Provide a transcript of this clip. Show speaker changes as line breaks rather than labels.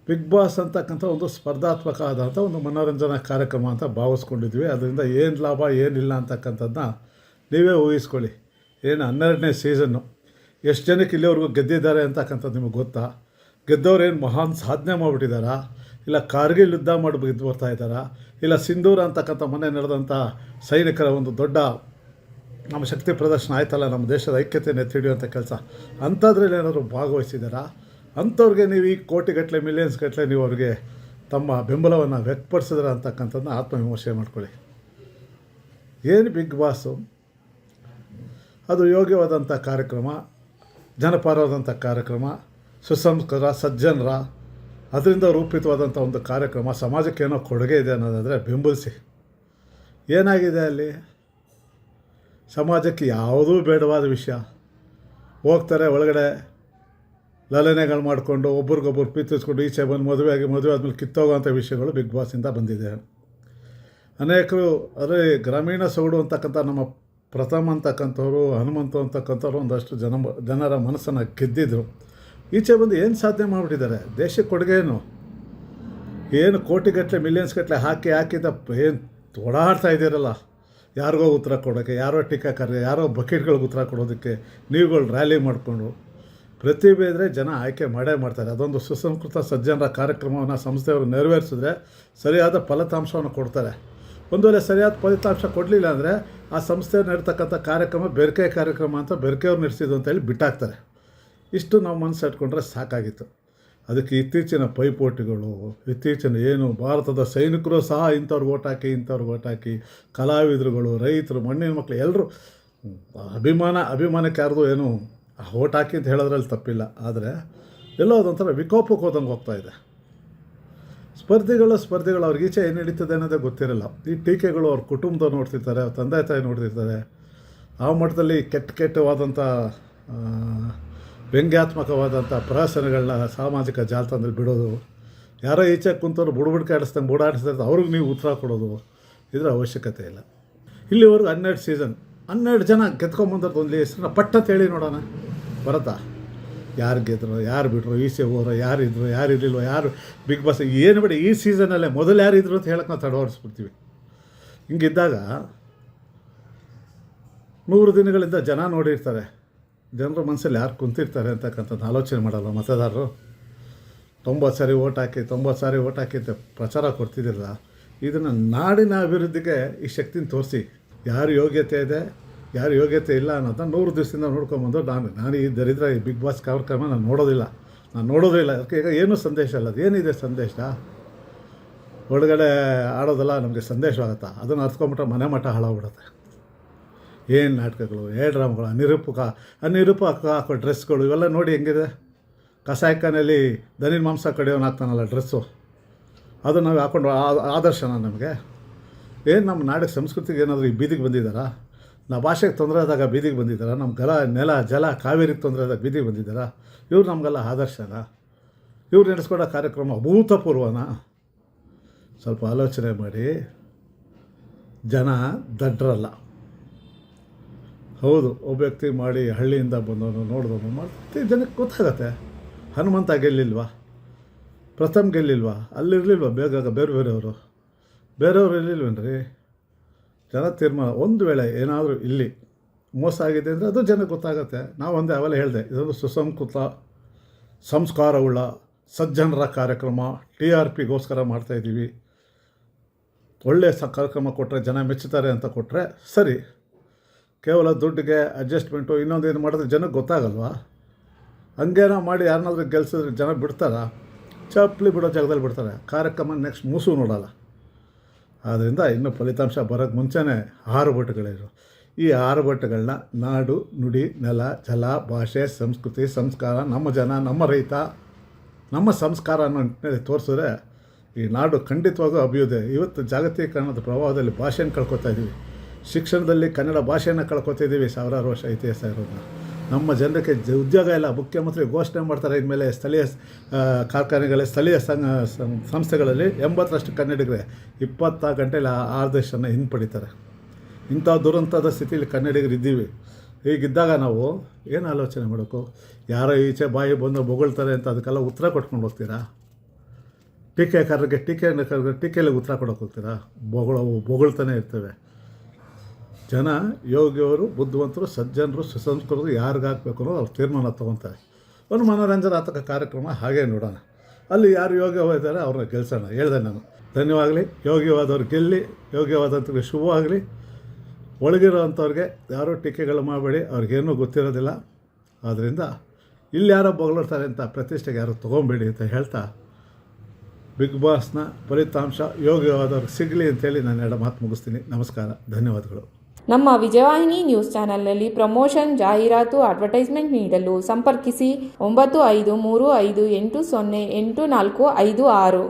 Big boss ಅಂತಕ್ಕಂಥ ಒಂದು ಸ್ಪರ್ಧಾತ್ಮಕ ಆದಂಥ ಒಂದು ಮನೋರಂಜನಾ ಕಾರ್ಯಕ್ರಮ ಅಂತ ಭಾವಿಸ್ಕೊಂಡಿದ್ವಿ. ಅದರಿಂದ ಏನು ಲಾಭ ಏನಿಲ್ಲ ಅಂತಕ್ಕಂಥದ್ದನ್ನ ನೀವೇ ಊಹಿಸ್ಕೊಳ್ಳಿ. ಏನು 12ನೇ ಸೀಸನ್ನು ಎಷ್ಟು ಜನಕ್ಕೆ ಇಲ್ಲಿವರೆಗೂ ಗೆದ್ದಿದ್ದಾರೆ ಅಂತಕ್ಕಂಥದ್ದು ನಿಮಗೆ ಗೊತ್ತಾ? ಗೆದ್ದವ್ರು ಏನು ಮಹಾನ್ ಸಾಧನೆ ಮಾಡಿಬಿಟ್ಟಿದ್ದಾರಾ? ಇಲ್ಲ ಕಾರ್ಗಿಲ್ ಯುದ್ಧ ಮಾಡಿ ಗೆದ್ದು ಬರ್ತಾ ಇದ್ದಾರಾ? ಇಲ್ಲ ಸಿಂಧೂರ ಅಂತಕ್ಕಂಥ ಮೊನ್ನೆ ನಡೆದಂಥ ಸೈನಿಕರ ಒಂದು ದೊಡ್ಡ ನಮ್ಮ ಶಕ್ತಿ ಪ್ರದರ್ಶನ ಆಯ್ತಲ್ಲ, ನಮ್ಮ ದೇಶದ ಐಕ್ಯತೆಯನ್ನು ಎತ್ತಿ ಹಿಡಿಯುವಂಥ ಕೆಲಸ, ಅಂಥದ್ರಲ್ಲಿ ಏನಾದರೂ ಭಾಗವಹಿಸಿದ್ದಾರಾ? ಅಂಥವ್ರಿಗೆ ನೀವು ಈ ಕೋಟಿಗಟ್ಟಲೆ ಮಿಲಿಯನ್ಸ್ ಗಟ್ಟಲೆ ನೀವು ಅವ್ರಿಗೆ ತಮ್ಮ ಬೆಂಬಲವನ್ನು ವ್ಯಕ್ತಪಡಿಸಿದ್ರೆ ಅಂತಕ್ಕಂಥದ್ದನ್ನ ಆತ್ಮವಿಮರ್ಶೆ ಮಾಡ್ಕೊಳ್ಳಿ. ಏನು ಬಿಗ್ ಬಾಸು ಅದು ಯೋಗ್ಯವಾದಂಥ ಕಾರ್ಯಕ್ರಮ, ಜನಪರವಾದಂಥ ಕಾರ್ಯಕ್ರಮ, ಸುಸಂಸ್ಕೃತ ಸಜ್ಜನರ ಅದರಿಂದ ರೂಪಿತವಾದಂಥ ಒಂದು ಕಾರ್ಯಕ್ರಮ, ಸಮಾಜಕ್ಕೆ ಏನೋ ಕೊಡುಗೆ ಇದೆ ಅನ್ನೋದಾದರೆ ಬೆಂಬಲಿಸಿ. ಏನಾಗಿದೆ ಅಲ್ಲಿ? ಸಮಾಜಕ್ಕೆ ಯಾವುದೂ ಬೇಡವಾದ ವಿಷಯ ಹೋಗ್ತಾರೆ ಒಳಗಡೆ ಲಲನೆಗಳು ಮಾಡಿಕೊಂಡು ಒಬ್ರಿಗೊಬ್ಬರು ಪ್ರೀತಿಸ್ಕೊಂಡು ಈಚೆ ಬಂದು ಮದುವೆ ಆದಮೇಲೆ ಕಿತ್ತೋಗೋವಂಥ ವಿಷಯಗಳು ಬಿಗ್ ಬಾಸಿಂದ ಬಂದಿದೆ. ಅನೇಕರು ಅದೇ ಗ್ರಾಮೀಣ ಸೊಗಡು ಅಂತಕ್ಕಂಥ ನಮ್ಮ ಪ್ರಥಮ ಅಂತಕ್ಕಂಥವ್ರು, ಹನುಮಂತು ಅಂತಕ್ಕಂಥವ್ರು ಒಂದಷ್ಟು ಜನರ ಮನಸ್ಸನ್ನು ಗೆದ್ದಿದ್ರು. ಈಚೆ ಬಂದು ಏನು ಸಾಧನೆ ಮಾಡಿಬಿಟ್ಟಿದ್ದಾರೆ? ದೇಶಕ್ಕೆ ಕೊಡುಗೆ ಏನು ಕೋಟಿಗಟ್ಟಲೆ ಮಿಲಿಯನ್ಸ್ ಗಟ್ಟಲೆ ಹಾಕಿದ್ದ ಏನು ಓಡಾಡ್ತಾ ಇದ್ದೀರಲ್ಲ, ಯಾರಿಗೋ ಉತ್ತರ ಕೊಡೋಕ್ಕೆ, ಯಾರೋ ಟೀಕಾಕಾರರಿಗೆ, ಯಾರೋ ಬಕೆಟ್ಗಳಿಗೆ ಉತ್ತರ ಕೊಡೋದಕ್ಕೆ ನೀವುಗಳು ರ್ಯಾಲಿ ಮಾಡಿಕೊಂಡು ಪ್ರತಿಭೆ ಇದ್ದರೆ ಜನ ಆಯ್ಕೆ ಮಾಡೇ ಮಾಡ್ತಾರೆ. ಅದೊಂದು ಸುಸಂಸ್ಕೃತ ಸಜ್ಜನರ ಕಾರ್ಯಕ್ರಮವನ್ನು ಸಂಸ್ಥೆಯವರು ನೆರವೇರಿಸಿದ್ರೆ ಸರಿಯಾದ ಫಲಿತಾಂಶವನ್ನು ಕೊಡ್ತಾರೆ. ಒಂದು ವೇಳೆ ಸರಿಯಾದ ಫಲಿತಾಂಶ ಕೊಡಲಿಲ್ಲ ಅಂದರೆ ಆ ಸಂಸ್ಥೆಯವ್ರು ನಡೀತಕ್ಕಂಥ ಕಾರ್ಯಕ್ರಮ ಬೆರಕೆ ಕಾರ್ಯಕ್ರಮ ಅಂತ ಬೆರಕೆಯವ್ರು ನಡೆಸಿದ್ದು ಅಂತ ಹೇಳಿ ಬಿಟ್ಟಾಕ್ತಾರೆ. ಇಷ್ಟು ನಾವು ಮನಸ್ಸು ಇಟ್ಕೊಂಡ್ರೆ ಸಾಕಾಗಿತ್ತು. ಅದಕ್ಕೆ ಇತ್ತೀಚಿನ ಪೈಪೋಟಿಗಳು, ಇತ್ತೀಚಿನ ಏನು ಭಾರತದ ಸೈನಿಕರು ಸಹ ಇಂಥವ್ರಿಗೆ ಓಟ್ ಹಾಕಿ ಕಲಾವಿದರುಗಳು, ರೈತರು, ಮಣ್ಣಿನ ಮಕ್ಕಳು ಎಲ್ಲರೂ ಅಭಿಮಾನಕ್ಕೆ ಯಾರ್ದು ಏನು ಓಟ್ ಹಾಕಿ ಅಂತ ಹೇಳೋದ್ರಲ್ಲಿ ತಪ್ಪಿಲ್ಲ. ಆದರೆ ಎಲ್ಲೋ ಅದೊಂಥರ ವಿಕೋಪಕ್ಕೆ ಹೋದಂಗೆ ಹೋಗ್ತಾಯಿದೆ. ಸ್ಪರ್ಧಿಗಳು ಅವ್ರಿಗೆ ಈಚೆ ಏನು ನಡೀತದೆ ಅನ್ನೋದೇ ಗೊತ್ತಿರಲ್ಲ. ಈ ಟೀಕೆಗಳು ಅವ್ರ ಕುಟುಂಬದವ್ರು ನೋಡ್ತಿರ್ತಾರೆ, ಅವ್ರ ತಂದೆ ತಾಯಿ ನೋಡ್ತಿರ್ತಾರೆ. ಆ ಮಟ್ಟದಲ್ಲಿ ಕೆಟ್ಟವಾದಂಥ ವ್ಯಂಗ್ಯಾತ್ಮಕವಾದಂಥ ಪ್ರಹಸನಗಳನ್ನ ಸಾಮಾಜಿಕ ಜಾಲತಾಣದಲ್ಲಿ ಬಿಡೋದು, ಯಾರೋ ಈಚೆ ಕುಂತವ್ರು ಬುಡಬುಡ್ಕೆ ಆಡಿಸ್ತಾರೆ, ಅವ್ರಿಗೆ ನೀವು ಉತ್ತರ ಕೊಡೋದು, ಇದರ ಅವಶ್ಯಕತೆ ಇಲ್ಲ. ಇಲ್ಲಿವರೆಗೂ 12 ಸೀಸನ್ 12 ಜನ ಗೆದ್ಕೊಂಬಂದದ್ದು ಒಂದು ಹೆಸರನ್ನ ಪಟ್ಟ ಹೇಳಿ ನೋಡೋಣ, ಬರತ್ತಾ? ಯಾರು ಗೆದ್ರು, ಯಾರು ಬಿಟ್ಟರು, ಈಚೆ ಹೋರೋ, ಯಾರಿದ್ರು, ಯಾರು ಇರಲಿಲ್ವ, ಯಾರು ಬಿಗ್ ಬಾಸ್ ಏನು ಬೇಡ, ಈ ಸೀಸನಲ್ಲೇ ಮೊದಲು ಯಾರಿದ್ರು ಅಂತ ಹೇಳಕ್ಕೆ ನಾವು ತಡವರಿಸ್ಬಿಡ್ತೀವಿ. ಹಿಂಗಿದ್ದಾಗ 100 ದಿನಗಳಿಂದ ಜನ ನೋಡಿರ್ತಾರೆ, ಜನರ ಮನಸ್ಸಲ್ಲಿ ಯಾರು ಕುಂತಿರ್ತಾರೆ ಅಂತಕ್ಕಂಥದ್ದು ಆಲೋಚನೆ ಮಾಡಲ್ಲ ಮತದಾರರು. 90 ಸಾರಿ ಓಟ್ ಹಾಕಿ ಅಂತ ಪ್ರಚಾರ ಕೊಡ್ತಿದ್ದಿರಲ್ಲ. ಇದನ್ನು ನಾಡಿನ ಅಭಿವೃದ್ಧಿಗೆ ಈ ಶಕ್ತಿನ ತೋರಿಸಿ, ಯಾರು ಯೋಗ್ಯತೆ ಇದೆ, ಯಾರು ಯೋಗ್ಯತೆ ಇಲ್ಲ ಅನ್ನೋದನ್ನ 100 ದಿವಸದಿಂದ ನೋಡ್ಕೊಂಬಂದು ನಾನು ಈ ದರಿದ್ರ ಈ ಬಿಗ್ ಬಾಸ್ ಕಾರ್ಯಕ್ರಮ ನಾನು ನೋಡೋದಿಲ್ಲ. ಅದಕ್ಕೆ ಈಗ ಏನೂ ಸಂದೇಶ ಅಲ್ಲ. ಅದು ಏನಿದೆ ಸಂದೇಶ? ಒಳಗಡೆ ಆಡೋದಲ್ಲ ನಮಗೆ ಸಂದೇಶವಾಗುತ್ತಾ? ಅದನ್ನು ಅರ್ತ್ಕೊಂಬಿಟ್ರೆ ಮನೆ ಮಠ ಹಾಳಾಗ್ಬಿಡುತ್ತೆ. ಏನು ನಾಟಕಗಳು, ಡ್ರಾಮಗಳು, ಅನಿರೂಪಕ ಹಾಕೋ ಡ್ರೆಸ್ಗಳು ಇವೆಲ್ಲ ನೋಡಿ ಹೆಂಗಿದೆ. ಕಸಾಯಖಾನೆಯಲ್ಲಿ ದನಿನ ಮಾಂಸ ಕಡಿಯೋನು ಹಾಕ್ತಾನಲ್ಲ ಡ್ರೆಸ್ಸು, ಅದು ನಾವು ಹಾಕ್ಕೊಂಡು ಆದರ್ಶನ ನಮಗೆ? ಏನು ನಮ್ಮ ನಾಡಿಗೆ ಸಂಸ್ಕೃತಿಗೆ ಏನಾದರೂ ಈ ಬೀದಿಗೆ ಬಂದಿದ್ದಾರಾ? ನಾವು ಭಾಷೆಗೆ ತೊಂದರೆ ಆದಾಗ ಬೀದಿಗೆ ಬಂದಿದ್ದಾರಾ? ನಮ್ಮ ನೆಲ ಜಲ ಕಾವೇರಿಗೆ ತೊಂದರೆ ಆದಾಗ ಬೀದಿಗೆ ಬಂದಿದ್ದಾರಾ? ಇವ್ರು ನಮಗೆಲ್ಲ ಆದರ್ಶನ? ಇವ್ರು ನಡೆಸ್ಕೊಡೋ ಕಾರ್ಯಕ್ರಮ ಅಭೂತಪೂರ್ವನ? ಸ್ವಲ್ಪ ಆಲೋಚನೆ ಮಾಡಿ. ಜನ ದಡ್ರಲ್ಲ. ಹೌದು, ಒಬ್ಬ ವ್ಯಕ್ತಿ ಮಾಡಿ ಹಳ್ಳಿಯಿಂದ ಬಂದವನು ನೋಡಿದವನು ಮಾಡ್ತಿ ಜನಕ್ಕೆ ಗೊತ್ತಾಗತ್ತೆ. ಹನುಮಂತ ಗೆಲ್ಲಿಲ್ವಾ? ಪ್ರಥಮ್ ಗೆಲ್ಲಿಲ್ವಾ? ಅಲ್ಲಿರಲಿಲ್ವ ಬೇರೆಯವರು ಇರಲಿಲ್ವೇನ್ರಿ? ಜನ ತೀರ್ಮಾನ. ಒಂದು ವೇಳೆ ಏನಾದರೂ ಇಲ್ಲಿ ಮೋಸ ಆಗಿದೆ ಅಂದರೆ ಅದು ಜನಕ್ಕೆ ಗೊತ್ತಾಗತ್ತೆ. ನಾವು ಅವೆಲ್ಲ ಹೇಳಿದೆ, ಇದೊಂದು ಸುಸಂಸ್ಕೃತ ಸಂಸ್ಕಾರವುಳ್ಳ ಸಜ್ಜನರ ಕಾರ್ಯಕ್ರಮ, TRPಗೋಸ್ಕರ ಮಾಡ್ತಾಯಿದ್ದೀವಿ. ಒಳ್ಳೆಯ ಕಾರ್ಯಕ್ರಮ ಕೊಟ್ಟರೆ ಜನ ಮೆಚ್ಚುತ್ತಾರೆ ಅಂತ ಕೊಟ್ಟರೆ ಸರಿ. ಕೇವಲ ದುಡ್ಡಿಗೆ ಅಡ್ಜಸ್ಟ್ಮೆಂಟು ಇನ್ನೊಂದೇನು ಮಾಡಿದ್ರೆ ಜನಕ್ಕೆ ಗೊತ್ತಾಗಲ್ವಾ? ಹಂಗೇನೋ ಮಾಡಿ ಯಾರನ್ನಾದ್ರೂ ಗೆಲ್ಸಿದ್ರೆ ಜನ ಬಿಡ್ತಾರಾ? ಚಪ್ಪಲಿ ಬಿಡೋ ಜಾಗದಲ್ಲಿ ಬಿಡ್ತಾರೆ. ಕಾರ್ಯಕ್ರಮ ನೆಕ್ಸ್ಟ್ ಮೂಸು ನೋಡೋಲ್ಲ. ಆದ್ದರಿಂದ ಇನ್ನೂ ಫಲಿತಾಂಶ ಬರೋಕ್ಕೆ ಮುಂಚೆನೇ 6 ಬಟ್ಟುಗಳಿರು. ಈ 6 ಬಟ್ಟುಗಳನ್ನ ನಾಡು, ನುಡಿ, ನೆಲ, ಜಲ, ಭಾಷೆ, ಸಂಸ್ಕೃತಿ, ಸಂಸ್ಕಾರ, ನಮ್ಮ ಜನ, ನಮ್ಮ ರೈತ, ನಮ್ಮ ಸಂಸ್ಕಾರ ಅನ್ನೋ ನಿಟ್ಟಿನಲ್ಲಿ ತೋರಿಸಿದ್ರೆ ಈ ನಾಡು ಖಂಡಿತವಾಗೂ ಅಭಿವೃದ್ಧಿ. ಇವತ್ತು ಜಾಗತೀಕರಣದ ಪ್ರಭಾವದಲ್ಲಿ ಭಾಷೆಯನ್ನು ಕಳ್ಕೊತಾ ಇದ್ದೀವಿ. ಶಿಕ್ಷಣದಲ್ಲಿ ಕನ್ನಡ ಭಾಷೆಯನ್ನು ಕಳ್ಕೊತಿದ್ದೀವಿ. ಸಾವಿರಾರು ವರ್ಷ ಇತಿಹಾಸ ಇರೋದನ್ನ. ನಮ್ಮ ಜನರಿಗೆ ಉದ್ಯೋಗ ಇಲ್ಲ. ಮುಖ್ಯಮಂತ್ರಿ ಘೋಷಣೆ ಮಾಡ್ತಾರೆ, ಇನ್ಮೇಲೆ ಸ್ಥಳೀಯ ಕಾರ್ಖಾನೆಗಳಲ್ಲಿ, ಸ್ಥಳೀಯ ಸಂಸ್ಥೆಗಳಲ್ಲಿ 80% ಕನ್ನಡಿಗರೇ 24 ಗಂಟೆಯಲ್ಲಿ ಆದೇಶನ ಹಿಂಪಡಿತಾರೆ. ಇಂಥ ದುರಂತದ ಸ್ಥಿತಿಯಲ್ಲಿ ಕನ್ನಡಿಗರು ಇದ್ದೀವಿ. ಹೀಗಿದ್ದಾಗ ನಾವು ಏನು ಆಲೋಚನೆ ಮಾಡಬೇಕು? ಯಾರೋ ಈಚೆ ಬಾಯಿ ಬಂದು ಬೊಗಳ್ತಾರೆ ಅಂತ ಅದಕ್ಕೆಲ್ಲ ಉತ್ತರ ಕೊಟ್ಕೊಂಡು ಹೋಗ್ತೀರಾ? ಟೀಕೆಕಾರರಿಗೆ ಟೀಕೆಯಲ್ಲಿ ಉತ್ತರ ಕೊಡೋಕೆ ಹೋಗ್ತೀರಾ? ಬೊಗಳ್ತಾನೆ ಇರ್ತವೆ. ಜನ ಯೋಗಿಯವರು ಬುದ್ಧಿವಂತರು, ಸಜ್ಜನರು, ಸುಸಂಸ್ಕೃತರು ಯಾರಿಗೆ ಹಾಕಬೇಕು ಅನ್ನೋದು ಅವ್ರು ತೀರ್ಮಾನ ತೊಗೊತಾರೆ. ಒಂದು ಮನೋರಂಜನಾತ್ಮಕ ಕಾರ್ಯಕ್ರಮ ಹಾಗೇ ನೋಡೋಣ. ಅಲ್ಲಿ ಯಾರು ಯೋಗ್ಯವಾಗಿದ್ದಾರೆ ಅವ್ರನ್ನ ಗೆಲ್ಸೋಣ ಹೇಳ್ದೆ ನಾನು. ಧನ್ಯವಾಗಲಿ. ಯೋಗ್ಯವಾದವ್ರು ಗೆಲ್ಲಿ, ಯೋಗ್ಯವಾದಂಥವ್ರಿಗೆ ಶುಭವಾಗಲಿ. ಒಳಗಿರೋವಂಥವ್ರಿಗೆ ಯಾರೂ ಟೀಕೆಗಳು ಮಾಡಬೇಡಿ, ಅವ್ರಿಗೇನೂ ಗೊತ್ತಿರೋದಿಲ್ಲ. ಆದ್ದರಿಂದ ಇಲ್ಲಿ ಯಾರೋ ಬೊಗಳ್ತಾರೆ ಅಂತ ಪ್ರತಿಷ್ಠೆಗೆ ಯಾರು ತೊಗೊಬೇಡಿ ಅಂತ ಹೇಳ್ತಾ, ಬಿಗ್ ಬಾಸ್ನ ಫಲಿತಾಂಶ ಯೋಗ್ಯವಾದವ್ರಿಗೆ ಸಿಗಲಿ ಅಂತೇಳಿ ನಾನು 2 ಮಾತು ಮುಗಿಸ್ತೀನಿ. ನಮಸ್ಕಾರ, ಧನ್ಯವಾದಗಳು.
ನಮ್ಮ ವಿಜಯವಾಹಿನಿ ನ್ಯೂಸ್ ಚಾನೆಲ್ನಲ್ಲಿ ಪ್ರಮೋಷನ್, ಜಾಹೀರಾತು, ಅಡ್ವರ್ಟೈಸ್ಮೆಂಟ್ ನೀಡಲು ಸಂಪರ್ಕಿಸಿ 9535808456.